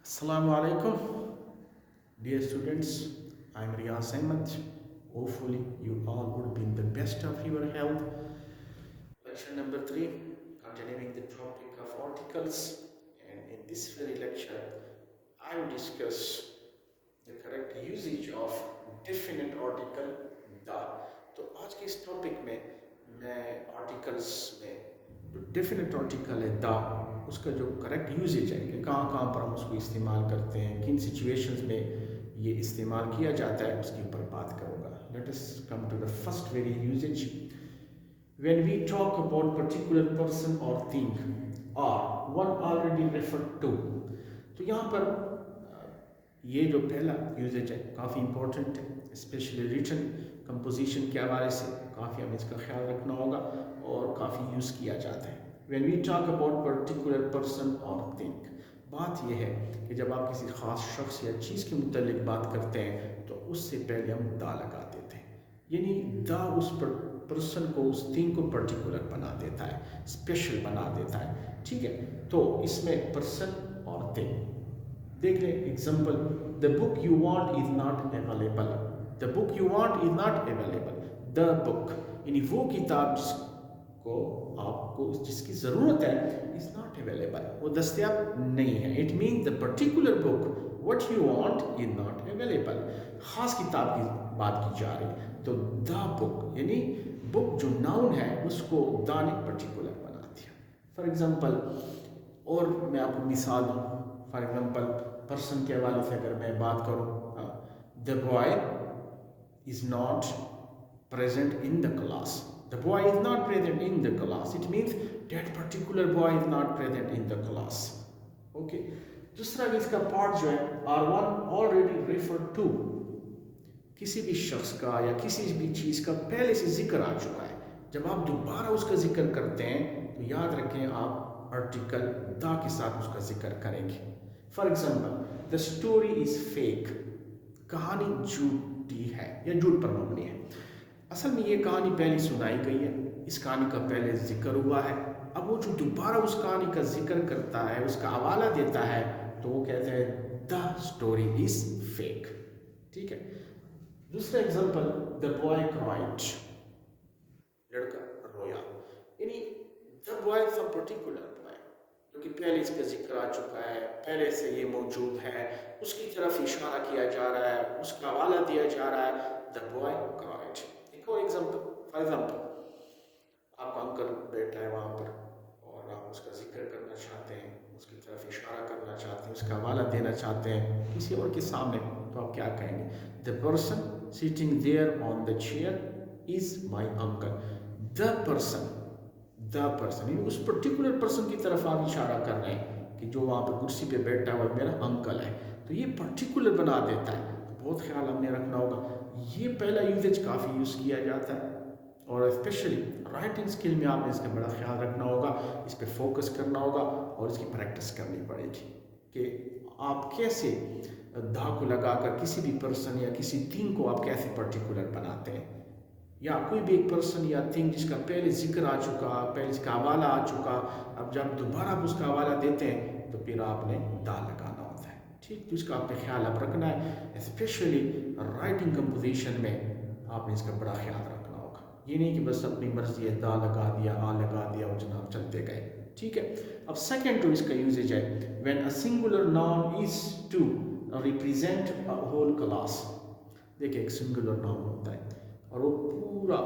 Assalamu alaikum, dear students. I'm Riyaz Ahmed. Hopefully, you all would be in the best of your health. Lecture number 3, continuing the topic of articles. And in this very lecture, I will discuss the correct usage of definite article the. तो आज के इस topic में मैं articles में जो definite article है the उसका जो करेक्ट यूजेज है कि कहाँ कहाँ पर हम उसको इस्तेमाल करते हैं, किन सिचुएशंस में ये इस्तेमाल किया जाता है, उसके ऊपर बात करूँगा. Let us come to the first very usages. When we talk about particular person or thing or one already referred to, तो यहाँ पर ये जो पहला यूजेज है काफ़ी इंपॉर्टेंट है, स्पेशली रिटन कंपोजिशन के हवाले से काफ़ी हमें इसका ख्याल रखना होगा और काफ़ी यूज़ किया जाता है. When we talk about particular person or thing, बात यह है कि जब आप किसी ख़ास शख्स या चीज़ के मुतालिक बात करते हैं तो उससे पहले हम दा लगा देते हैं, यानी दा उस पर्सन को, उस थिंग को पर्टिकुलर बना देता है, स्पेशल बना देता है. ठीक है, तो इसमें पर्सन और थिंग देख लें. Example, the book you want is not available. The book you want is not available. The book यानी वो किताब जिसको आपको जिसकी ज़रूरत है इज़ नॉट अवेलेबल, वो दस्तयाब नहीं है. It mean the particular book what you want is not available. ख़ास किताब की बात की जा रही है, तो द बुक यानी बुक जो नाउन है उसको द ने पर्टिकुलर बना दिया. फॉर एग्ज़ाम्पल, और मैं आपको मिसाल दूँ. फॉर एग्ज़ाम्पल, पर्सन के हवाले से अगर मैं बात करूँ, the boy is not present in the class. The boy is not present in the class. It means that particular boy is not present in the class. Okay. दूसरा इसका part जो है R1 already referred to, किसी भी शख्स का या किसी भी चीज़ का पहले से जिक्र आ चुका है. जब आप दोबारा उसका जिक्र करते हैं तो याद रखें आप आर्टिकल द के साथ उसका जिक्र करेंगे. For example, the story is fake. कहानी झूठी है या झूठ पर मबनी है. असल में ये कहानी पहले सुनाई गई है, इस कहानी का पहले जिक्र हुआ है. अब वो जो दोबारा उस कहानी का जिक्र करता है, उसका हवाला देता है, तो वो कहते हैं द स्टोरी इज फेक. ठीक है. दूसरा एग्जांपल, द बॉय क्राइड. लड़का रोया, यानी the boy is a particular boy क्योंकि पहले इसका जिक्र आ चुका है, पहले से ये मौजूद है, उसकी तरफ इशारा किया जा रहा है, उसका हवाला दिया जा रहा है, the boy cried. For example, आपका अंकल बैठा है वहाँ पर और आप उसका जिक्र करना चाहते हैं, उसकी तरफ इशारा करना चाहते हैं, उसका हवाला देना चाहते हैं किसी और के सामने, तो आप क्या कहेंगे? The person sitting there on the chair is my uncle. The person उस पर्टिकुलर पर्सन की तरफ आप इशारा कर रहे हैं कि जो वहाँ पर कुर्सी पे बैठा हुआ मेरा अंकल है, तो ये पर्टिकुलर बना देता है. तो बहुत ख्याल हमने रखना होगा. ये पहला यूजेज काफ़ी यूज़ किया जाता है और स्पेशली राइटिंग स्किल में आपने इसका बड़ा ख्याल रखना होगा, इस पर फोकस करना होगा और इसकी प्रैक्टिस करनी पड़ेगी कि आप कैसे दा को लगाकर किसी भी पर्सन या किसी थिंग को आप कैसे पर्टिकुलर बनाते हैं, या कोई भी एक पर्सन या थिंग जिसका पहले जिक्र आ चुका, पहले इसका हवाला आ चुका, अब जब दोबारा आप उसका हवाला देते हैं तो फिर आपने दा लगाना होता है. ठीक, तो इसका आपने ख्याल आप रखना है. स्पेशली राइटिंग कंपोजिशन में आपने इसका बड़ा ख्याल रखना होगा. ये नहीं कि बस अपनी मर्जी है दा लगा दिया, आ लगा दिया और जनाब चलते गए. ठीक है. अब सेकेंड तो इसका यूजेज है when a singular noun is to represent a whole class. देखिए, एक सिंगुलर नाउन होता है और वो पूरा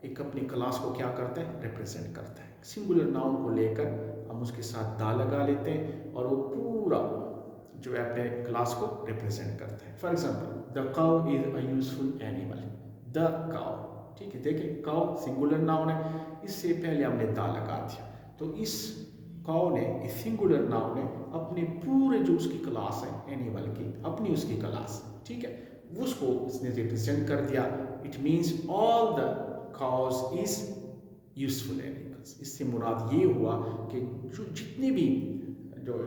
एक अपनी क्लास को क्या करता है? रिप्रेजेंट करता है. सिंगुलर नाउन को लेकर हम उसके साथ दा लगा लेते हैं और वो पूरा जो है अपने क्लास को रिप्रेजेंट करता है. For example, the cow is a useful animal. The cow, ठीक है. देखिए, काउ सिंगुलर नाउन है, इससे पहले हमने दा लगा दिया, तो इस काउ ने, इस सिंगुलर नाउन ने अपने पूरे जो उसकी क्लास है एनिमल की, अपनी उसकी क्लास, ठीक है, उसको इसने रिप्रेजेंट कर दिया. It means all the cows is useful animals. इससे मुराद ये हुआ कि जो जितने भी जो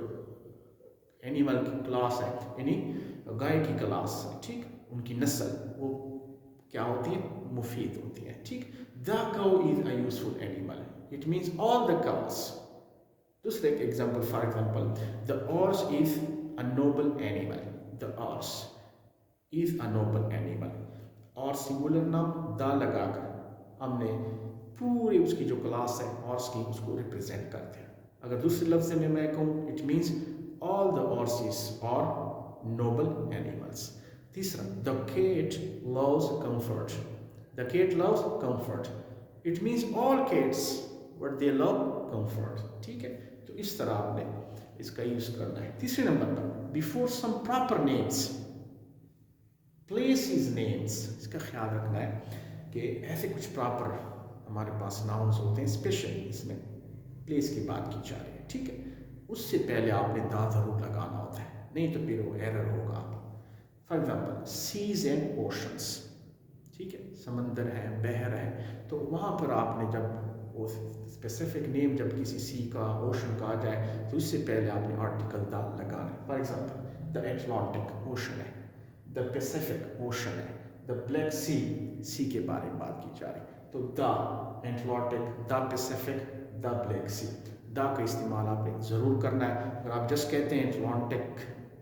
एनिमल की क्लास है, यानी गाय की क्लास, ठीक, उनकी नस्ल वो क्या होती है? मुफीद होती है. ठीक. The cow is a useful animal. It means all the cows. दूसरे example, for example, the horse is a noble animal. The horse is a noble animal. और सिंगुलर नाम द लगाकर हमने पूरी उसकी जो क्लास है हॉर्स की उसको रिप्रेजेंट करते हैं। अगर दूसरे लफ्ज़ में मैं कहूँ, it means all the horses are noble animals. तीसरा, the cat loves comfort. The cat loves comfort, it means all cats but they love comfort. ठीक है, तो इस तरह आपने इसका यूज करना है। तीसरे नंबर पर, before some proper names, places names, इसका ख्याल रखना है कि ऐसे कुछ प्रॉपर हमारे पास नाउन्स होते हैं, स्पेशली इसमें प्लेस की बात की जा रही है। ठीक है, उससे पहले आपने दा जरूर लगाना होता है, नहीं तो फिर वो एरर होगा। For example, seas and oceans. ठीक है, समंदर है, बहर है, तो वहाँ पर आपने जब वो स्पेसिफिक नेम जब किसी सी का, ओशन का आ जाए तो उससे पहले आपने आर्टिकल दा लगाना है। For example, the Atlantic Ocean है, द पैसिफिक ओशन है, द ब्लैक सी के बारे में बात की जा रही है, तो the Atlantic, the Pacific, the Black Sea, the का इस्तेमाल आपने ज़रूर करना है। अगर आप जस्ट कहते हैं एटलांटिक,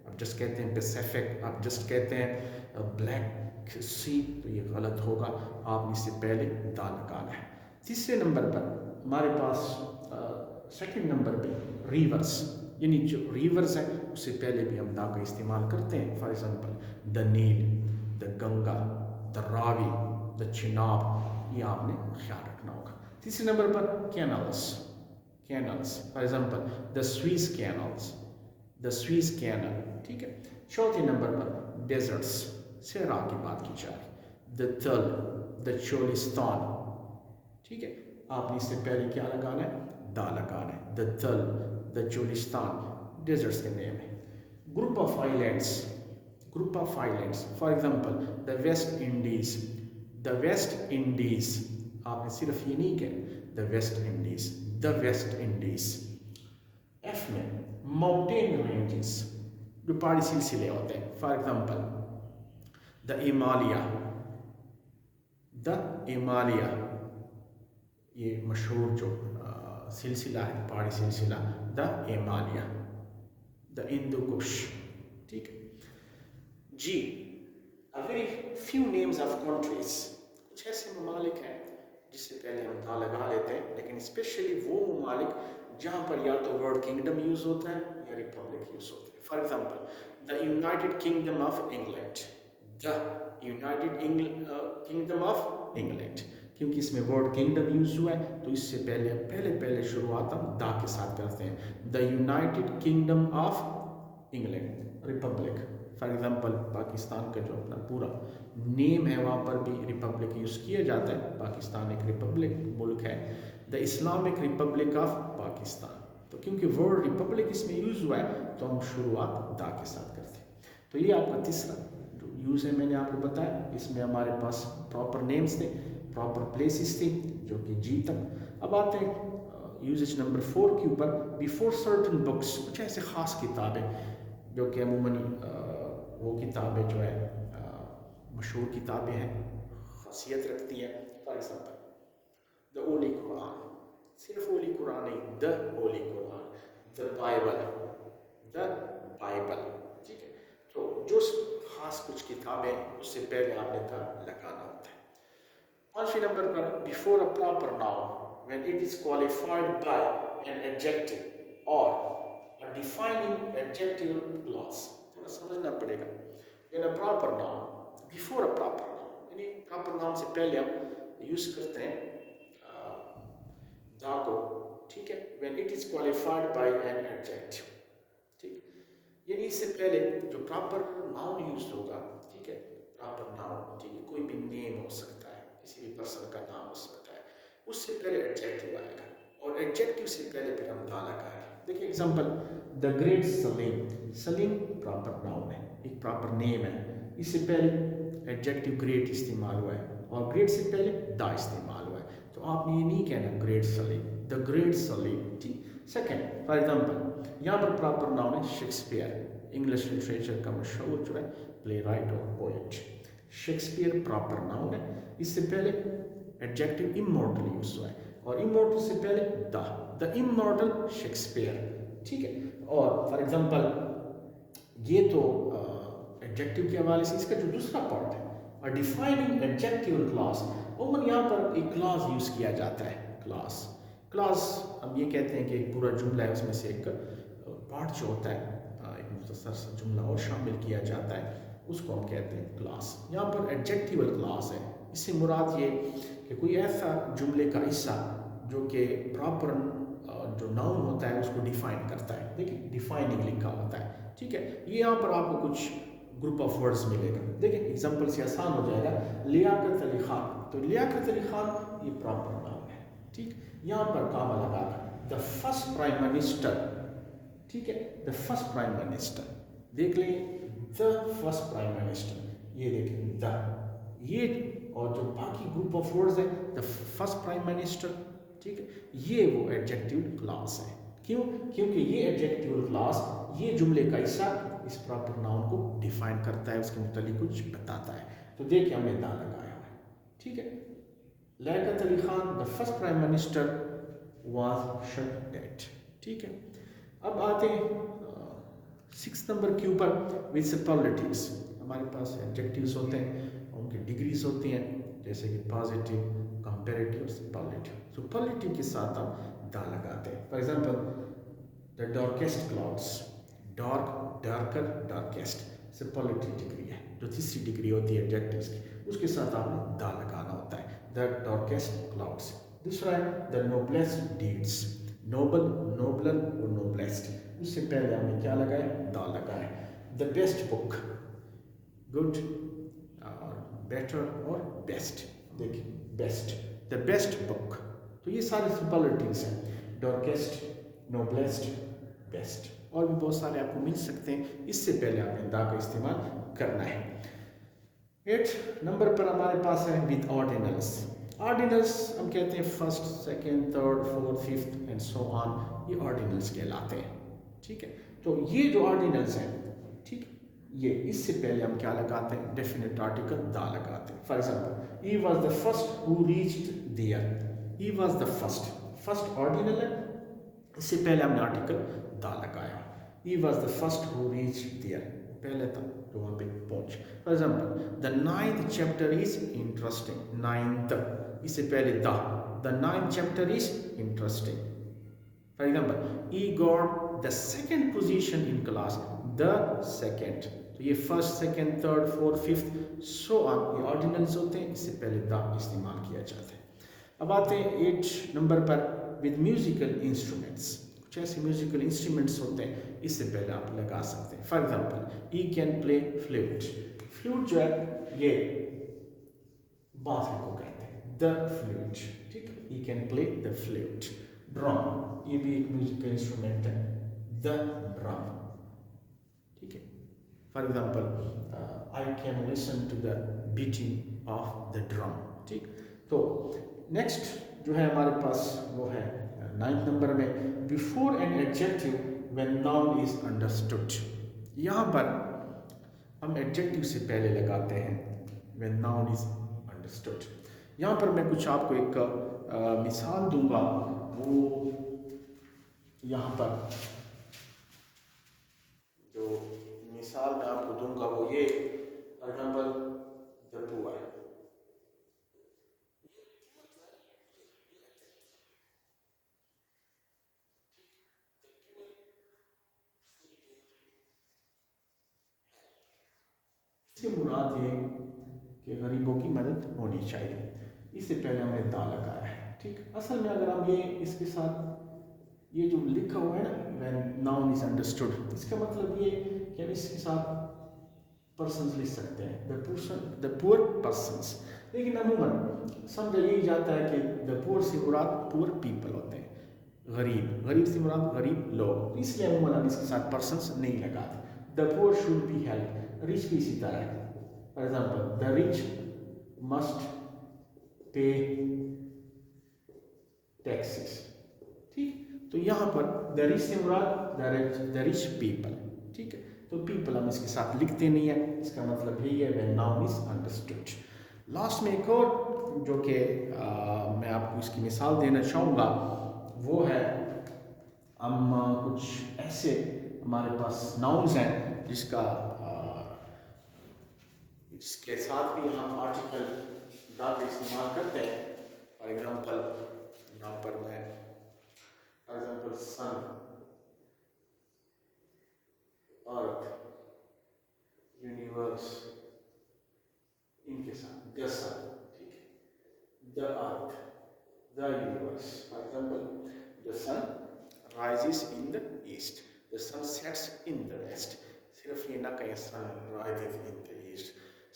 आप जस्ट कहते हैं पैसिफिक, आप जस्ट कहते हैं ब्लैक सी, तो ये गलत होगा, आपने इससे पहले द लगाना है। तीसरे नंबर पर हमारे पास सेकंड नंबर पे रिवर्स, यानी जो रिवर्स है उससे पहले भी हम दा का इस्तेमाल करते हैं। For example, the Nile, the Ganga, the Ravi, the Chenab, ये आपने ख्याल रखना होगा। तीसरे नंबर पर canals, canals, for example the Suez canals, the Suez canal. ठीक है, चौथे नंबर पर डेजर्ट्स, सहरा की बात की जा रही, द तल, द चोलिस्तान। ठीक है, आपने इससे पहले क्या लगाना है, दा लगाना है। The Thal, the Cholistan, deserts के नेम है। Group of islands, group of islands, for example the West Indies, the West Indies, आपने सिर्फ ये नहीं कहा the West Indies, the West Indies. F में माउंटेन रेंजेस, जो पहाड़ी सिलसिले होते हैं, for example the Himalaya, the Himalaya, ये मशहूर जो सिलसिला है, पहाड़ी सिलसिला, द हिमालय, द हिंदू कुश। ठीक है जी, a very few names of countries, कुछ ऐसे ममालिक हैं जिससे पहले हम दा लगा लेते हैं, लेकिन स्पेशली वो ममालिक जहाँ पर या तो वर्ड किंगडम यूज होता है या रिपब्लिक यूज होता है। For example, the United kingdom of England, the United kingdom of England, क्योंकि इसमें वर्ड किंगडम यूज हुआ है तो इससे पहले शुरुआत हम दा के साथ करते हैं। The United kingdom of England, Republic. For example, Pakistan का जो अपना पूरा नेम है वहाँ पर भी रिपब्लिक यूज़ किया जाता है, पाकिस्तान एक रिपब्लिक मुल्क है, the Islamic Republic of Pakistan. तो क्योंकि वर्ड रिपब्लिक इसमें यूज़ हुआ है तो हम शुरुआत दा के साथ करते हैं। तो ये आपका तीसरा जो यूज़ है मैंने आपको बताया, इसमें हमारे पास प्रॉपर नेम्स थे, प्रॉपर प्लेसेस थी, जो कि जी तक। अब आते हैं यूजेज नंबर 4 के ऊपर, बिफोर सर्टन बुक्स, कुछ ऐसे ख़ास किताबें जो कि अमूमन वो किताबें जो है मशहूर किताबें हैं, खासियत रखती हैं। For example, the Holi Quran, सिर्फ होली कुरान नहीं, the Holi Quran, the Bible, the Bible. ठीक है, तो जो खास कुछ किताबें उससे पहले आपने द लगाना होता है। पांचवें नंबर पर, before a proper noun when it is qualified by an adjective और अ डिफाइनिंग एडजेक्टिव क्लॉज, थोड़ा समझना पड़ेगा। When a proper noun, before a proper noun, यानी प्रॉपर नाउन से पहले हम यूज करते हैं दा को। ठीक है, when it is qualified by an adjective. ठीक, यानी इससे पहले जो प्रॉपर नाउन यूज होगा, ठीक है, प्रॉपर नाउन, ठीक है, कोई भी नेम हो सकता है, किसी भी पर्सन का नाम हो सकता है, उससे पहले एडजेक्टिव आएगा और एडजेक्टिव से पहले फिर हम दा लगाएंगे। देखिए example, the great Salim, Salim proper noun है, एक प्रॉपर नेम है, इससे पहले एडजेक्टिव ग्रेट इस्तेमाल हुआ है और ग्रेट से पहले दा इस्तेमाल हुआ है, तो आपने ये नहीं कहना great Salim, the great Salim. ठीक, सेकेंड, फॉर एग्जाम्पल यहाँ पर प्रॉपर नाउन है शेक्सपियर, इंग्लिश लिटरेचर का मशहूर जो है प्ले राइट और पोएट। शेक्सपियर प्रॉपर नाउन है, इससे पहले एडजेक्टिव इमॉर्टल यूज हुआ है और इमॉर्टल से पहले द इमॉर्टल शेक्सपियर। ठीक है, और फॉर एग्जांपल ये तो एडजेक्टिव के हवाले से। इसका जो दूसरा पार्ट है, अ डिफाइनिंग एडजेक्टिव क्लास, उमूमन यहाँ पर एक क्लास यूज़ किया जाता है। क्लास क्लास हम ये कहते हैं कि एक पूरा जुमला है, उसमें से एक पार्ट जो होता है, एक मुख्तसर सा जुमला और शामिल किया जाता है, उसको हम कहते हैं क्लास। यहाँ पर एडजेक्टिवल क्लास है, इससे मुराद ये कि कोई ऐसा जुमले का हिस्सा जो कि प्रॉपर जो नाउन होता है उसको डिफाइन करता है। देखिए डिफाइनिंग लिखा होता है, ठीक है। ये यहाँ पर आपको कुछ ग्रुप ऑफ वर्ड्स मिलेगा। देखिए एग्जांपल से आसान हो जाएगा। लियाकत अली खान, तो लियाकत अली खान ये प्रॉपर नाउन है, ठीक। यहाँ पर कामा लगाना, द फर्स्ट प्राइम मिनिस्टर, ठीक है, द फर्स्ट प्राइम मिनिस्टर, देख लें द फर्स्ट प्राइम मिनिस्टर, ये देखें द, ये और जो बाकी ग्रुप ऑफ वर्ड्स है, द फर्स्ट प्राइम मिनिस्टर, ठीक है, ये वो एडजेक्टिव क्लास है। क्यों? क्योंकि ये एडजेक्टिव क्लास ये जुमले का हिस्सा इस प्रॉपर नाउन को डिफाइन करता है, उसके मुतालिक कुछ बताता है। तो देखिए हमने दा लगाया हुआ है, ठीक है। Liaquat Ali Khan the first prime minister was shot dead, ठीक है। अब आते हैं 6 नंबर के ऊपर, विद सुपरलेटिव्स। हमारे पास एडजेक्टिव्स होते हैं, उनकी डिग्रीज होती हैं, जैसे कि पॉजिटिव, कंपैरेटिव और सुपरलेटिव। सुपरलेटिव के साथ हम दा लगाते हैं। For example the darkest clouds, dark, darker, darkest superlative degree है। जो तीसरी डिग्री होती है एडजेक्टिव्स की, उसके साथ आपने दा लगाना होता है, द डार्केस्ट क्लाउड्स। दूसरा है the noblest deeds, noble, nobler और नोबलेस्ट, उससे पहले हमने क्या लगाया, दा लगाया। द बेस्ट बुक, गुड और बेटर और बेस्ट, देखिए बेस्ट, द बेस्ट बुक। तो ये सारे सुपरलेटिव्स हैं, डार्केस्ट, नोबलेस्ट, बेस्ट, और भी बहुत सारे आपको मिल सकते हैं। इससे पहले आपने दा का इस्तेमाल करना है। 8 नंबर पर हमारे पास है विद ऑर्डिनल्स। ऑर्डिनल्स हम कहते हैं first, second, third, fourth, fifth and so on, ये ऑर्डिनल्स कहलाते हैं, ठीक है। तो ये जो ऑर्डिनल्स हैं, ठीक, ये इससे पहले हम क्या लगाते हैं, डेफिनेट आर्टिकल दा लगाते हैं। For example he was the first who reached there, he was the first, first ordinal है, इससे पहले हमने आर्टिकल दा लगाया। He was the first who reached there, पहले था जो वहाँ पे पहुंच। For example the 9th chapter is interesting, 9th, इससे पहले the 9th chapter is interesting. For example he got the second position in class, the second. तो ये first, second, third, fourth, fifth so on, ये ordinals होते हैं, इससे पहले the इस्तेमाल किया जाता है। अब आते हैं 8 नंबर पर विद म्यूजिकल इंस्ट्रूमेंट्स। कुछ ऐसे म्यूजिकल इंस्ट्रूमेंट्स होते हैं, इससे पहले आप लगा सकते हैं। For example he can play flute, flute जो है ये बांसुरी को कहते हैं, द फ्लूट, ठीक है, he can play the flute. Drum, ये भी एक म्यूजिकल इंस्ट्रूमेंट है, द ड्रम, ठीक है। For example I can listen to the beating of the drum, ठीक। तो नेक्स्ट जो है हमारे पास वो है 9th नंबर में, before an adjective when noun is understood. यहाँ पर हम एडजेक्टिव से पहले लगाते हैं व्हेन नाउन इज अंडरस्टूड। यहाँ पर मैं कुछ आपको एक मिसाल दूंगा, वो यहाँ पर जो मिसाल मैं आपको दूंगा वो ये, फॉर एग्जाम्पल द पुअर, इससे मुराद ये कि गरीबों की मदद होनी चाहिए। इससे पहले हमने दा लगाया है, ठीक। असल में अगर हम ये इसके साथ ये जो लिखा हुआ है ना व्हेन नाउन इज अंडरस्टूड, इसका मतलब ये कि हम इसके साथ पर्सन्स लिख सकते हैं, the person, the poor persons. लेकिन अमूमन समझा यही जाता है कि द पुअर से मुराद पुअर पीपल होते हैं, गरीब, गरीब से मुराद गरीब लोग, इसलिए अमूमन हम इसके साथ पर्सन्स नहीं लगाते। The poor should be help, rich भी इसी तरह है। For example the rich must pay taxes, ठीक। तो यहाँ पर द रिच से मुराद द रिच पीपल, ठीक है। तो पीपल हम इसके साथ लिखते नहीं है, इसका मतलब यही है when noun is understood. Last में एक और जो कि मैं आपको इसकी मिसाल देना चाहूँगा वो है, हम कुछ ऐसे हमारे पास नाउन्स हैं जिसके साथ भी हम आर्टिकल डाल के इस्तेमाल करते हैं। फॉर एग्जाम्पल यहाँ पर मैं for example sun, earth, universe, इनके साथ द सन, ठीक है, the earth, the universe. For example the sun rises in the east, the sun sets in the west। सिर्फ ये ना कहें सन rises in the east,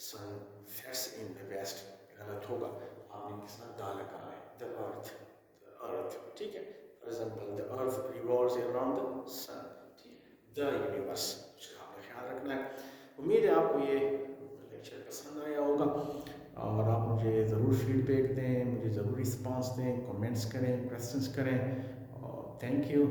sun sets in the west, गलत होगा, आपने इनके साथ दा लगा है। the earth, ठीक है। For example the earth revolves around the sun, ठीक है। the universe, आपने ख्याल रखना है। उम्मीद है आपको ये लेक्चर पसंद आया होगा और आप मुझे ज़रूर फीडबैक दें, मुझे ज़रूर रिस्पॉन्स दें, कमेंट्स करें, क्वेश्चंस करें। Thank you.